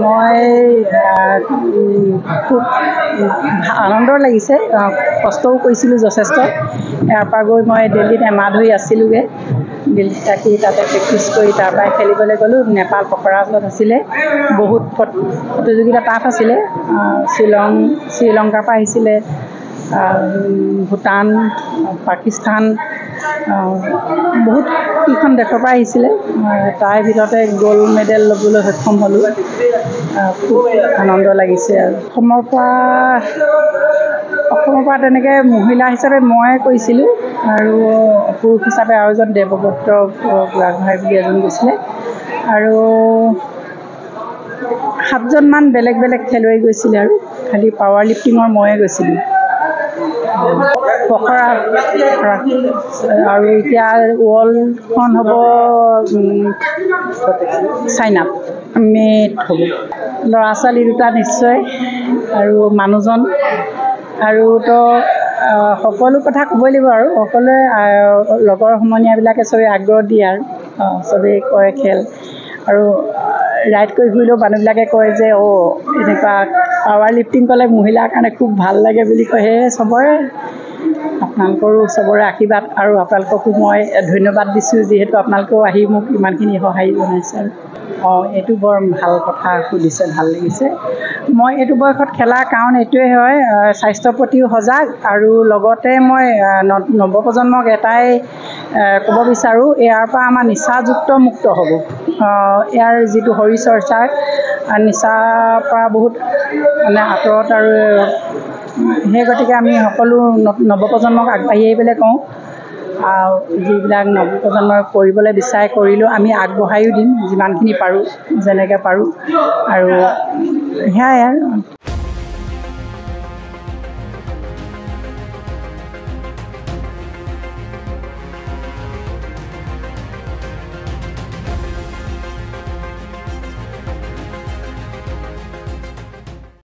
মই খুব আনন্দ লাগিছে, কষ্টও কৰিছিলোঁ যথেষ্ট। ইয়াৰ পৰা গৈ মই দিল্লীত এমাহ ধৰি আছিলোঁগৈ। দিল্লীত থাকি তাতে প্ৰেক্টিছ কৰি তাৰপৰাই খেলিবলৈ গ'লোঁ। নেপাল পখৰাজত আছিলে, বহুত প্ৰতিযোগিতা টাফ আছিলে। শ্ৰীলংকাৰ পৰা আহিছিলে, ভূটান, পাকিস্তান, বহুত কেইখন দেশৰ পৰা আহিছিলে। তাৰ ভিতৰতে গ'ল্ড মেডেল ল'বলৈ সক্ষম হ'লোঁ। খুব আনন্দ লাগিছে। আৰু অসমৰ পৰা তেনেকৈ মহিলা হিচাপে মই কৰিছিলোঁ, আৰু পুৰুষ হিচাপে আৰু এজন দেৱব্ৰত বুঢ়াগোহাঁই বুলি এজন গৈছিলে, আৰু 7জনমান বেলেগ বেলেগ খেলুৱৈ গৈছিলে। আৰু খালি পাৱাৰ লিফ্টিঙৰ ময়ে গৈছিলোঁ। পখৰা আৰু এতিয়া ৱৰ্ল্ডখন হ'ব চাইনাত, মে'ত হ'ব। ল'ৰা ছোৱালী দুটা নিশ্চয়, আৰু মানুহজন, আৰু তো সকলো কথা ক'বই লাগিব। আৰু সকলোৱে লগৰ সমনীয়াবিলাকে চবেই আগ্ৰহ দিয়ে, আৰু চবেই কয় খেল। আৰু ৰাইড কৰি ফুৰিলেও মানুহবিলাকে কয় যে এনেকুৱা পাৱাৰ লিফ্টিং ক'লে মহিলাৰ কাৰণে খুব ভাল লাগে বুলি কয়। সেয়ে আপোনালোকৰো চবৰে আশীৰ্বাদ, আৰু আপোনালোককো মই ধন্যবাদ দিছোঁ, যিহেতু আপোনালোকেও আহি মোক ইমানখিনি সঁহাৰি জনাইছে। এইটো বৰ ভাল কথা সুধিছে, ভাল লাগিছে। মই এইটো বয়সত খেলাৰ কাৰণ এইটোৱেই হয়, স্বাস্থ্যৰ প্ৰতিও সজাগ, আৰু লগতে মই নৱপ্ৰজন্মক এটাই ক'ব বিচাৰোঁ, ইয়াৰ পৰা আমাৰ নিচাযুক্ত মুক্ত হ'ব। ইয়াৰ যিটো শৰীৰ চৰ্চাৰ নিচাৰ পৰা বহুত আঁতৰত, আৰু সেই গতিকে আমি সকলো নৱপ্ৰজন্মক আগবাঢ়ি আহিবলৈ কওঁ। যিবিলাক নৱপ্ৰজন্মই কৰিবলৈ বিচাৰে কৰিলেও আমি আগবঢ়াইও দিম যিমানখিনি পাৰোঁ, যেনেকৈ পাৰোঁ। আৰু সেয়াই আৰু